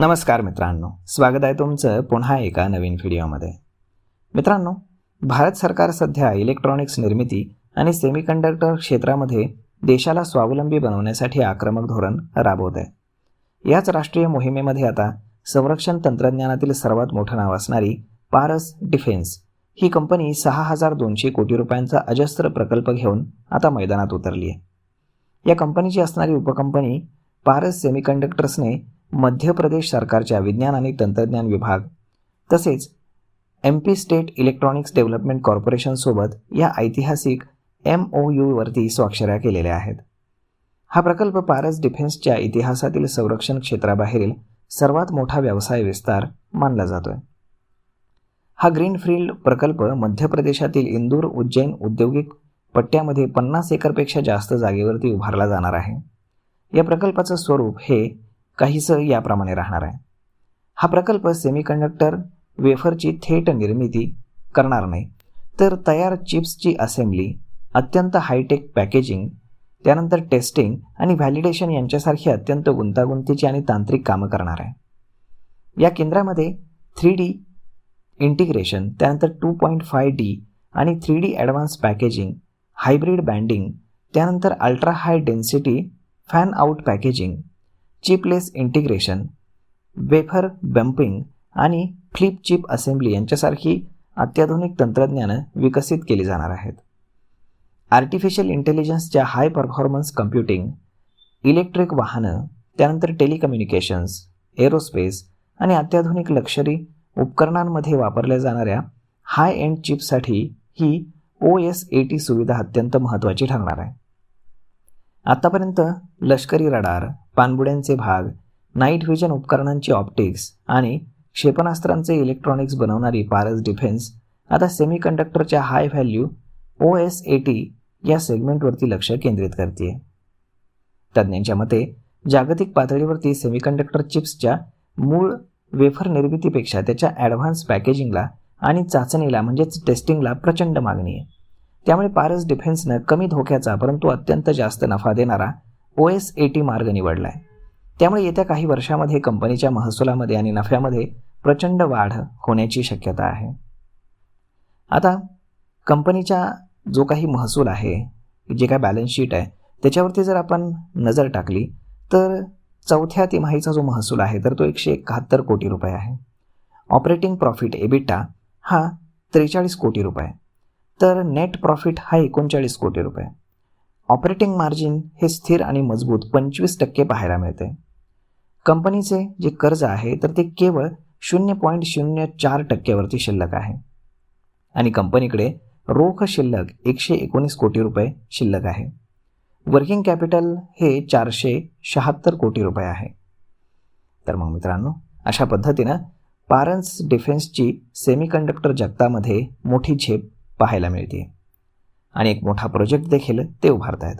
नमस्कार मित्रांनो, स्वागत आहे तुमचं पुन्हा एका नवीन व्हिडिओमध्ये. मित्रांनो, भारत सरकार सध्या इलेक्ट्रॉनिक्स निर्मिती आणि सेमीकंडक्टर क्षेत्रामध्ये देशाला स्वावलंबी बनवण्यासाठी आक्रमक धोरण राबवत आहे. याच राष्ट्रीय मोहिमेमध्ये आता संरक्षण तंत्रज्ञानातील सर्वात मोठं नाव असणारी पारस डिफेन्स ही कंपनी 6,200 कोटी रुपयांचा अजस्त्र प्रकल्प घेऊन आता मैदानात उतरली आहे. या कंपनीची असणारी उपकंपनी पारस सेमीकंडक्टर्सने मध्य प्रदेश सरकारच्या विज्ञान आणि तंत्रज्ञान विभाग तसेच MP स्टेट इलेक्ट्रॉनिक्स डेव्हलपमेंट कॉर्पोरेशनसोबत या ऐतिहासिक MOU वरती स्वाक्षऱ्या केलेल्या आहेत. हा प्रकल्प पारस डिफेन्सच्या इतिहासातील संरक्षण क्षेत्राबाहेरील सर्वात मोठा व्यवसाय विस्तार मानला जातोय. हा ग्रीनफील्ड प्रकल्प मध्य प्रदेशातील इंदूर उज्जैन औद्योगिक पट्ट्यामध्ये 50 एकरपेक्षा जास्त जागेवरती उभारला जाणार आहे. या प्रकल्पाचं स्वरूप हे काहीसं याप्रमाणे राहणार आहे. हा प्रकल्प सेमीकंडक्टर वेफरची थेट निर्मिती करणार नाही, तर तयार चिप्सची असेंब्ली, अत्यंत हायटेक पॅकेजिंग, त्यानंतर टेस्टिंग आणि व्हॅलिडेशन यांच्यासारखी अत्यंत गुंतागुंतीची आणि तांत्रिक कामं करणार आहे. या केंद्रामध्ये 3D इंटिग्रेशन, त्यानंतर 2.5D आणि 3D advance packaging, hybrid bonding, त्यानंतर ultra high density fan out packaging, chiplets integration, wafer bumping आणि फ्लिप चिप असेंब्ली यांच्यासारखी अत्याधुनिक तंत्रज्ञानं विकसित केली जाणार आहेत. आर्टिफिशियल इंटेलिजन्सच्या हाय परफॉर्मन्स कम्प्युटिंग, इलेक्ट्रिक वाहनं, त्यानंतर टेलिकम्युनिकेशन्स, एरोस्पेस आणि अत्याधुनिक लक्झरी उपकरणांमध्ये वापरल्या जाणाऱ्या हाय एंड चिपसाठी ही OSAT सुविधा अत्यंत महत्त्वाची ठरणार आहे. आतापर्यंत लष्करी रडार, पाणबुड्यांचे भाग, नाईट व्हिजन उपकरणांची ऑप्टिक्स आणि क्षेपणास्त्रांचे इलेक्ट्रॉनिक्स बनवणारी पारस डिफेन्स आता सेमीकंडक्टरच्या हाय व्हॅल्यू OSAT या सेगमेंटवरती लक्ष केंद्रित करते. तज्ज्ञांच्या मते जागतिक पातळीवरती सेमीकंडक्टर चिप्सच्या मूळ वेफर निर्मितीपेक्षा त्याच्या ॲडव्हान्स पॅकेजिंगला आणि चाचणीला म्हणजेच टेस्टिंगला प्रचंड मागणी आहे. त्यामुळे पारस डिफेन्सनं कमी धोक्याचा परंतु अत्यंत जास्त नफा देणारा OSAT मार्ग निवडला आहे. त्यामुळे येत्या काही वर्षामध्ये कंपनीच्या महसुलामध्ये आणि नफ्यामध्ये प्रचंड वाढ होण्याची शक्यता आहे. आता कंपनीचा जो काही महसूल आहे, जे काय बॅलन्स शीट आहे, त्याच्यावरती जर आपण नजर टाकली तर चौथ्या तिमाहीचा जो महसूल आहे तर तो 171 कोटी रुपये आहे. ऑपरेटिंग प्रॉफिट EBITDA हा 43 कोटी रुपये, तर नेट प्रॉफिट हा 39 कोटी रुपये. ऑपरेटिंग मार्जिन हे स्थिर आणि मजबूत 25% पाहायला मिळते. कंपनीचे जे कर्ज आहे तर ते केवळ 0.04% वरती शिल्लक आहे आणि कंपनीकडे रोख शिल्लक 119 कोटी रुपये शिल्लक आहे. वर्किंग कॅपिटल हे 476 कोटी रुपये आहे. तर मग मित्रांनो, अशा पद्धतीनं पारस डिफेन्सची सेमीकंडक्टर जगतामध्ये मोठी झेप पाहायला मिळते आणि एक मोठा प्रोजेक्ट देखील ते उभारत आहेत.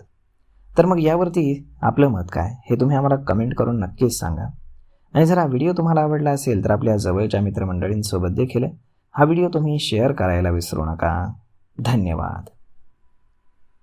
तर मग यावरती आपलं मत काय हे तुम्ही आम्हाला कमेंट करून नक्कीच सांगा. आणि जर हा व्हिडिओ तुम्हाला आवडला असेल तर आपल्या जवळच्या मित्रमंडळींसोबत देखील हा व्हिडिओ तुम्ही शेअर करायला विसरू नका. धन्यवाद.